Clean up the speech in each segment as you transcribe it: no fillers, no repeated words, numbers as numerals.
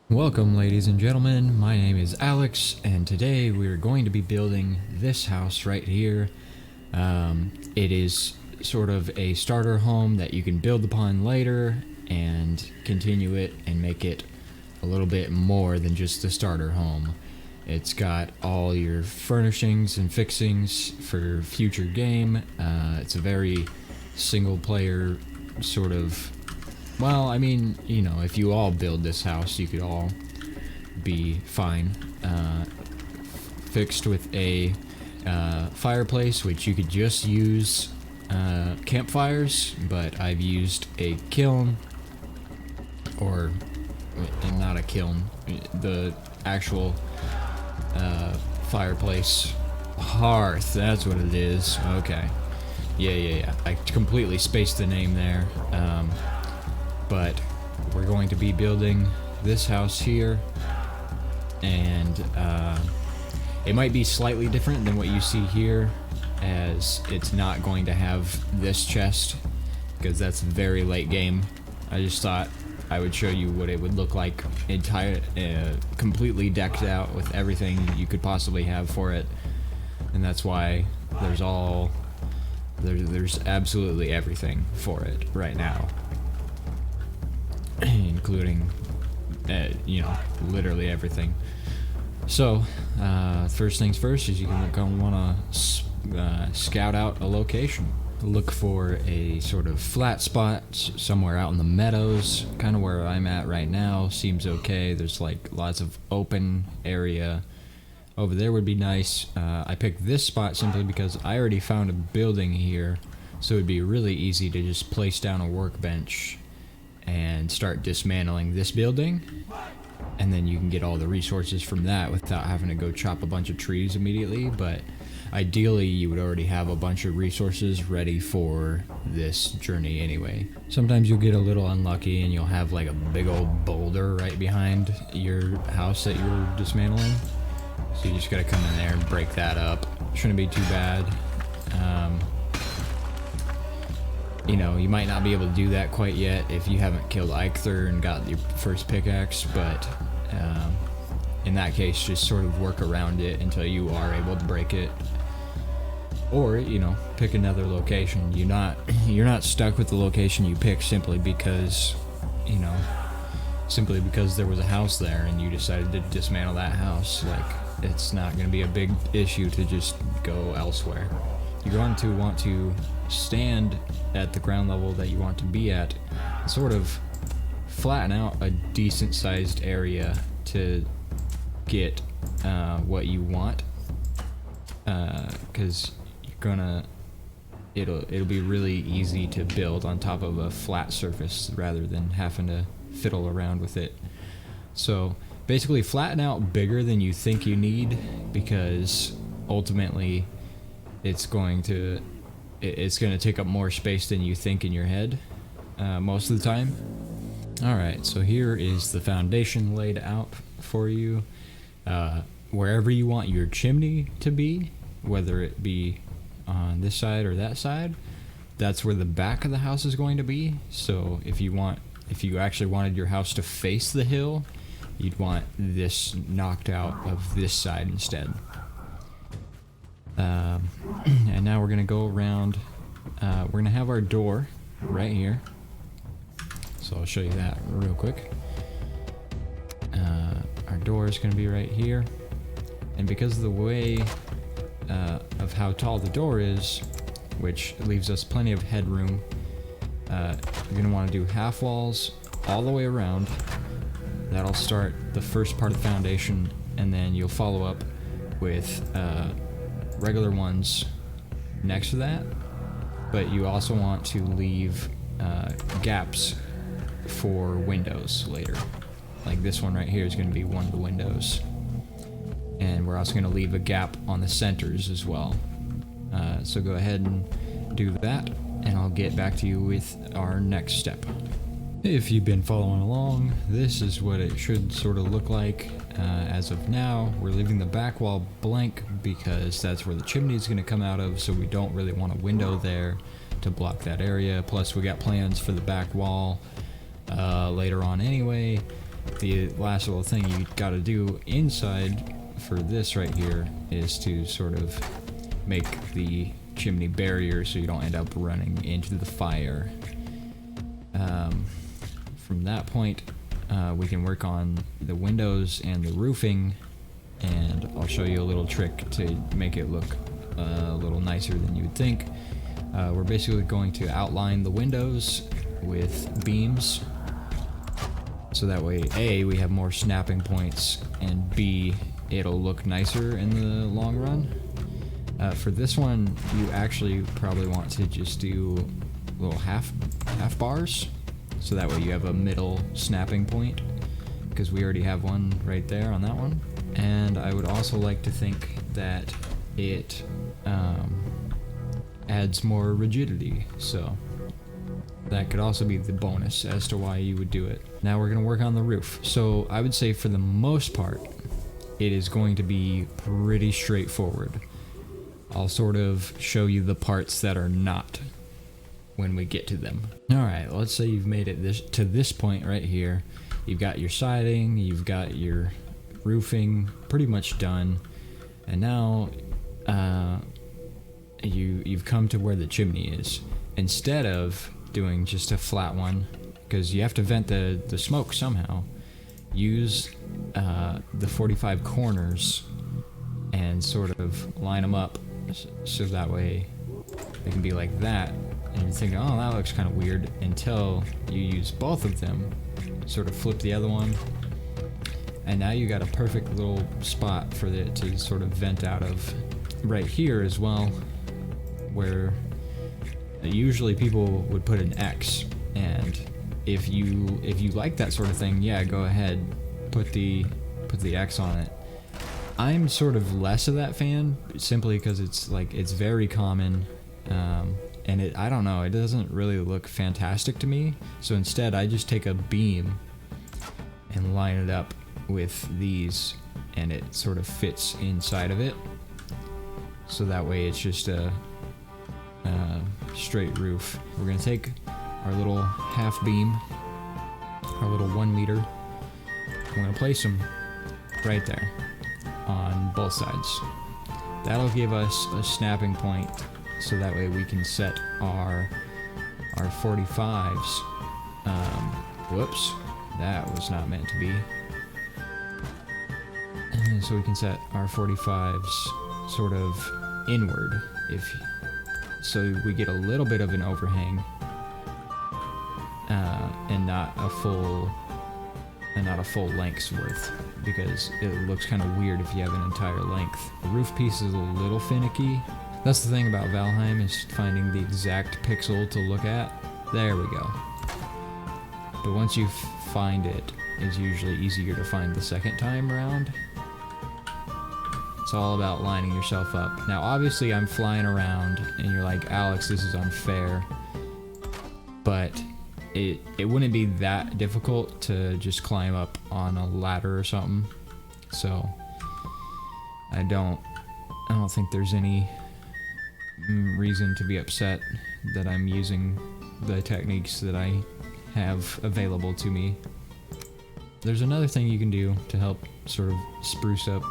Welcome, ladies and gentlemen. My name is Alex, and today we are going to be building this house right here. It is sort of a starter home that you can build upon later and continue it and make it a little bit more than just a starter home. It's got all your furnishings and fixings for future game. It's a very single player sort of. Well, I mean, you know, if you all build this house, you could all be fine. Fixed with a fireplace, which you could just use campfires, but I've used a kiln, or not a kiln, the actual fireplace hearth. That's what it is. Okay. Yeah. I completely spaced the name there. But we're going to be building this house here, and it might be slightly different than what you see here, as it's not going to have this chest, because that's very late game. I just thought I would show you what it would look like completely decked out with everything you could possibly have for it, and that's why there's absolutely everything for it right now. Including, literally everything. So, first things first is you're gonna want to scout out a location. Look for a sort of flat spot somewhere out in the meadows, kind of where I'm at right now. Seems okay. There's like lots of open area. Over there would be nice. I picked this spot simply because I already found a building here, so it'd be really easy to just place down a workbench and start dismantling this building, and then you can get all the resources from that without having to go chop a bunch of trees immediately. But ideally you would already have a bunch of resources ready for this journey anyway. Sometimes you'll get a little unlucky and you'll have like a big old boulder right behind your house that you're dismantling, so you just gotta come in there and break that up. Shouldn't be too bad. You might not be able to do that quite yet if you haven't killed Eikther and got your first pickaxe, but in that case, just sort of work around it until you are able to break it. Or, pick another location. You're not stuck with the location you pick simply because there was a house there and you decided to dismantle that house. Like, it's not going to be a big issue to just go elsewhere. You're going to want to stand at the ground level that you want to be at, sort of flatten out a decent sized area to get what you want, because it'll be really easy to build on top of a flat surface rather than having to fiddle around with it. So basically flatten out bigger than you think you need, because ultimately it's going to take up more space than you think in your head most of the time. Alright, so here is the foundation laid out for you. Wherever you want your chimney to be, whether it be on this side or that side, that's where the back of the house is going to be. So if you actually wanted your house to face the hill, you'd want this knocked out of this side instead. And now we're going to go around. We're going to have our door right here. So I'll show you that real quick. Our door is going to be right here. And because of the way of how tall the door is, which leaves us plenty of headroom, you're going to want to do half walls all the way around. That'll start the first part of the foundation, and then you'll follow up with regular ones next to that, but you also want to leave gaps for windows later. Like this one right here is going to be one of the windows, and we're also going to leave a gap on the centers as well. So go ahead and do that, and I'll get back to you with our next step. If you've been following along, this is what it should sort of look like. As of now, we're leaving the back wall blank because that's where the chimney is going to come out of, so we don't really want a window there to block that area. Plus, we got plans for the back wall later on anyway, the last little thing you got to do inside for this right here is to sort of make the chimney barrier so you don't end up running into the fire. From that point, we can work on the windows and the roofing, and I'll show you a little trick to make it look a little nicer than you would think. We're basically going to outline the windows with beams, so that way A, we have more snapping points, and B, it'll look nicer in the long run. For this one, you actually probably want to just do little half bars, so that way you have a middle snapping point, because we already have one right there on that one. And I would also like to think that it adds more rigidity, so that could also be the bonus as to why you would do it. Now we're going to work on the roof. So I would say for the most part, it is going to be pretty straightforward. I'll sort of show you the parts that are not when we get to them. Alright, let's say you've made it to this point right here. You've got your siding, you've got your roofing pretty much done, and now you've come to where the chimney is. Instead of doing just a flat one, because you have to vent the smoke somehow, use the 45 corners and sort of line them up so that way they can be like that, and you're thinking, oh, that looks kind of weird, until you use both of them, sort of flip the other one, and now you got a perfect little spot for it to sort of vent out of. Right here as well, where usually people would put an X, and if you like that sort of thing, yeah, go ahead, put the X on it. I'm sort of less of that fan, simply because it's very common, and I don't know, it doesn't really look fantastic to me. So instead, I just take a beam and line it up with these, and it sort of fits inside of it. So that way it's just a straight roof. We're gonna take our little half beam, our little 1 meter, we're gonna place them right there on both sides. That'll give us a snapping point, so that way we can set our 45s. Whoops, that was not meant to be. And so we can set our 45s sort of inward, so we get a little bit of an overhang, and not a full length's worth, because it looks kind of weird if you have an entire length. The roof piece is a little finicky. That's the thing about Valheim, is finding the exact pixel to look at. There we go. But once you find it, it's usually easier to find the second time around. It's all about lining yourself up. Now obviously I'm flying around and you're like, Alex, this is unfair. But it wouldn't be that difficult to just climb up on a ladder or something. So I don't think there's any reason to be upset that I'm using the techniques that I have available to me. There's another thing you can do to help sort of spruce up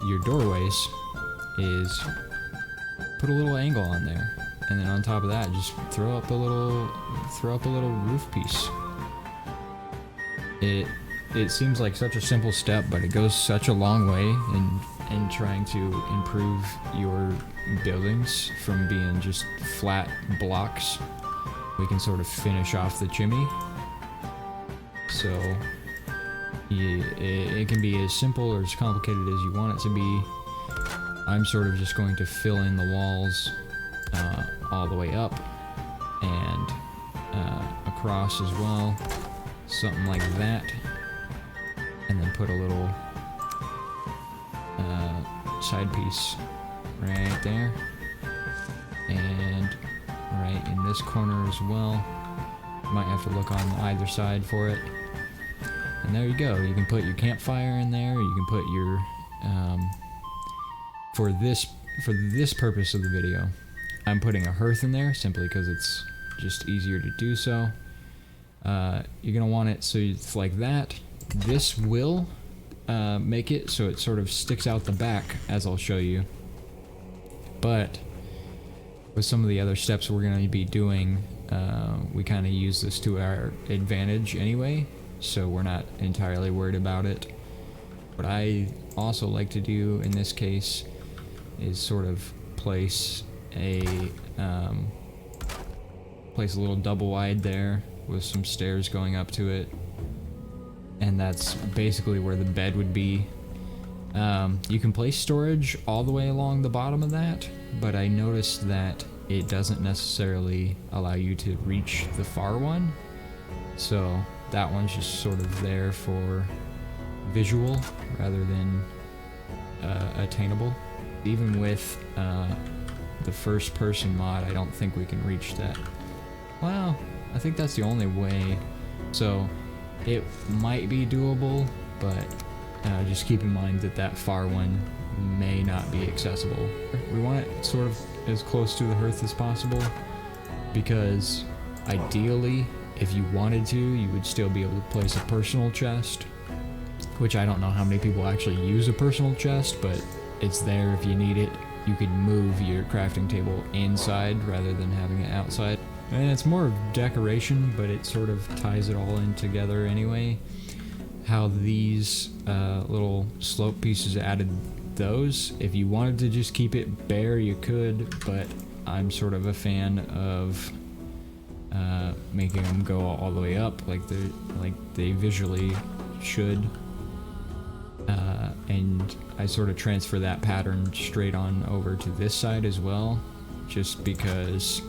your doorways, is put a little angle on there, and then on top of that, just throw up a little roof piece. It seems like such a simple step, but it goes such a long way in trying to improve your buildings from being just flat blocks. We can sort of finish off the chimney. So it can be as simple or as complicated as you want it to be. I'm sort of just going to fill in the walls all the way up and across as well, something like that, and then put a little side piece right there, and right in this corner as well. Might have to look on either side for it. And there you go. You can put your campfire in there. You can put your for this purpose of the video, I'm putting a hearth in there simply because it's just easier to do so. You're gonna want it so it's like that, This will make it so it sort of sticks out the back, as I'll show you. But with some of the other steps we're going to be doing, we kind of use this to our advantage anyway, so we're not entirely worried about it. What I also like to do in this case is sort of place a little double wide there with some stairs going up to it, and that's basically where the bed would be. You can place storage all the way along the bottom of that, but I noticed that it doesn't necessarily allow you to reach the far one, so that one's just sort of there for visual rather than attainable. Even with the first person mod, I don't think we can reach that. Well, I think that's the only way, so it might be doable, but just keep in mind that that far one may not be accessible. We want it sort of as close to the hearth as possible, because ideally, if you wanted to, you would still be able to place a personal chest, which I don't know how many people actually use a personal chest, but it's there if you need it. You could move your crafting table inside rather than having it outside. And it's more of decoration, but it sort of ties it all in together anyway. How these little slope pieces added those. If you wanted to just keep it bare, you could, but I'm sort of a fan of making them go all the way up like they visually should. And I sort of transfer that pattern straight on over to this side as well, just because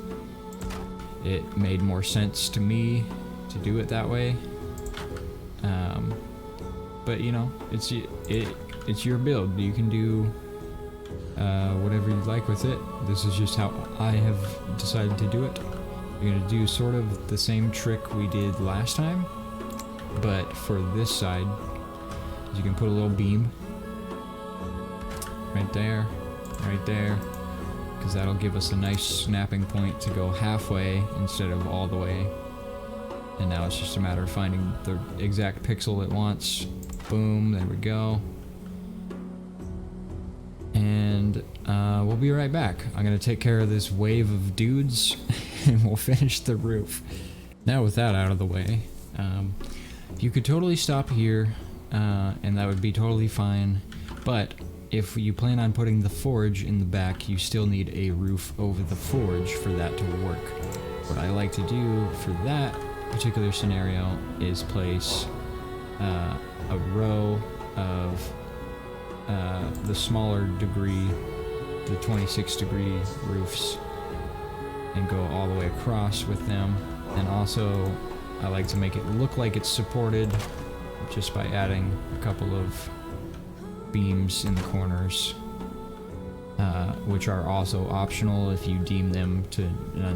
it made more sense to me to do it that way. But you know, it's your build. You can do whatever you'd like with it. This is just how I have decided to do it. We're gonna do sort of the same trick we did last time, but for this side, you can put a little beam right there, because that'll give us a nice snapping point to go halfway instead of all the way. And now it's just a matter of finding the exact pixel it wants. Boom, there we go. And we'll be right back. I'm gonna take care of this wave of dudes and we'll finish the roof. Now with that out of the way, you could totally stop here and that would be totally fine, but if you plan on putting the forge in the back, you still need a roof over the forge for that to work. What I like to do for that particular scenario is place a row of the smaller degree, the 26 degree roofs, and go all the way across with them. And also I like to make it look like it's supported just by adding a couple of beams in the corners, which are also optional if you deem them to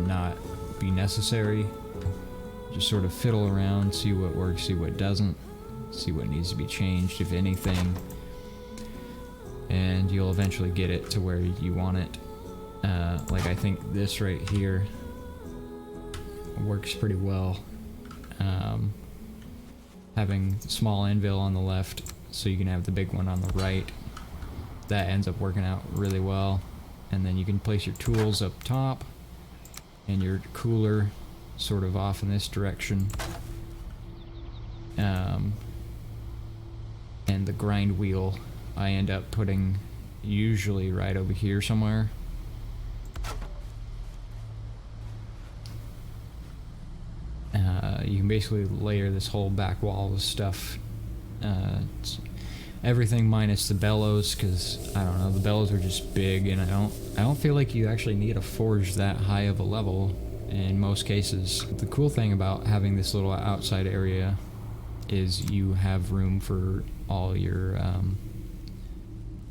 not be necessary. Just sort of fiddle around, see what works, see what doesn't, see what needs to be changed, if anything, and you'll eventually get it to where you want it. Like I think this right here works pretty well. Having small anvil on the left so you can have the big one on the right, that ends up working out really well. And then you can place your tools up top and your cooler sort of off in this direction, and the grind wheel I end up putting usually right over here somewhere. You can basically layer this whole back wall with stuff. It's everything minus the bellows, because I don't know, the bellows are just big, and I don't feel like you actually need a forge that high of a level in most cases. The cool thing about having this little outside area is you have room for all your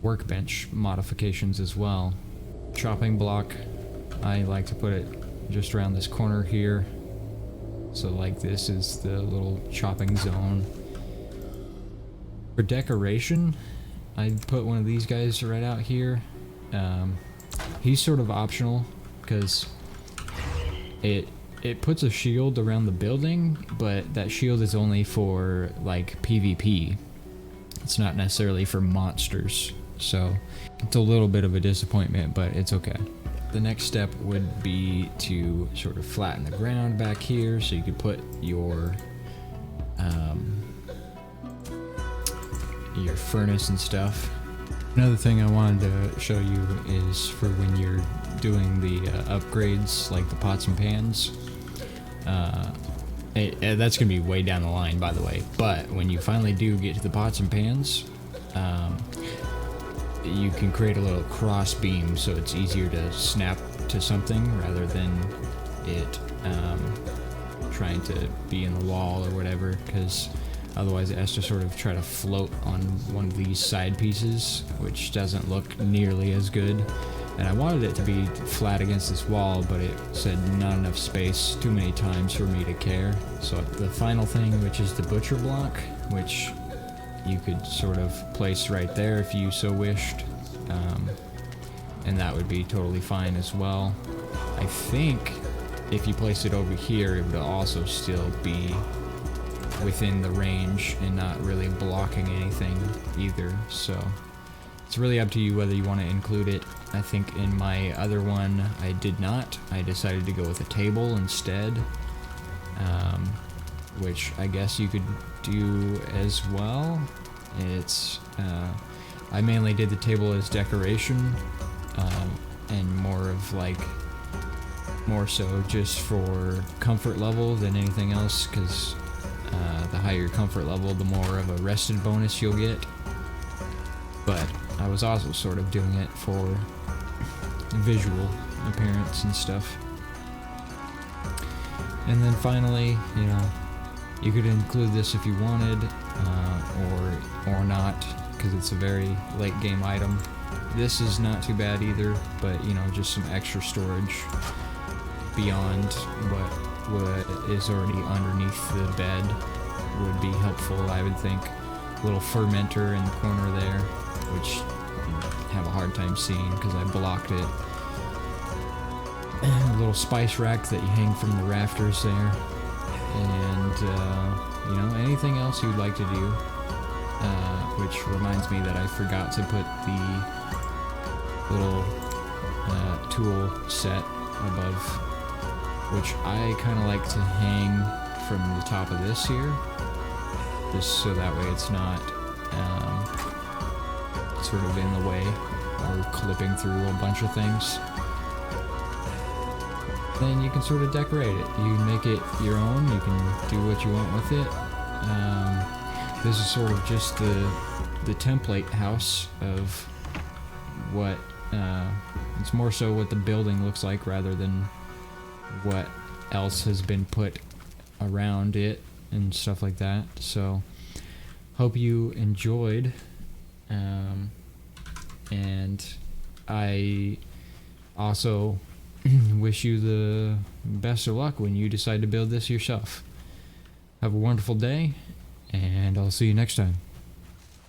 workbench modifications as well. Chopping block, I like to put it just around this corner here. So like this is the little chopping zone. For decoration, I put one of these guys right out here. He's sort of optional because it it puts a shield around the building, but that shield is only for like PvP. It's not necessarily for monsters, so it's a little bit of a disappointment, but it's okay. The next step would be to sort of flatten the ground back here so you could put your furnace and stuff. Another thing I wanted to show you is for when you're doing the upgrades, like the pots and pans. That's going to be way down the line, by the way, but when you finally do get to the pots and pans, you can create a little cross beam so it's easier to snap to something rather than it trying to be in the wall or whatever, because otherwise it has to sort of try to float on one of these side pieces, which doesn't look nearly as good. And I wanted it to be flat against this wall, but it said not enough space too many times for me to care. So the final thing, which is the butcher block, which you could sort of place right there if you so wished, and that would be totally fine as well. I think if you place it over here, it would also still be within the range and not really blocking anything either, so it's really up to you whether you want to include it. I think in my other one I did not. I decided to go with a table instead, which I guess you could do as well. It's I mainly did the table as decoration, and more so just for comfort level than anything else, because the higher your comfort level, the more of a rested bonus you'll get. But I was also sort of doing it for visual appearance and stuff. And then finally, you know, you could include this if you wanted, or not, because it's a very late game item. This is not too bad either, but you know, just some extra storage beyond what is already underneath the bed would be helpful, I would think. A little fermenter in the corner there, which you have a hard time seeing because I blocked it. A little spice rack that you hang from the rafters there, and you know, anything else you'd like to do. Which reminds me that I forgot to put the little tool set above, which I kind of like to hang from the top of this here, just so that way it's not sort of in the way or clipping through a bunch of things. Then you can sort of decorate it. You can make it your own. You can do what you want with it. This is sort of just the template house of what it's more so what the building looks like rather than what else has been put around it and stuff like that. So hope you enjoyed, and I also wish you the best of luck when you decide to build this yourself. Have a wonderful day, and I'll see you next time.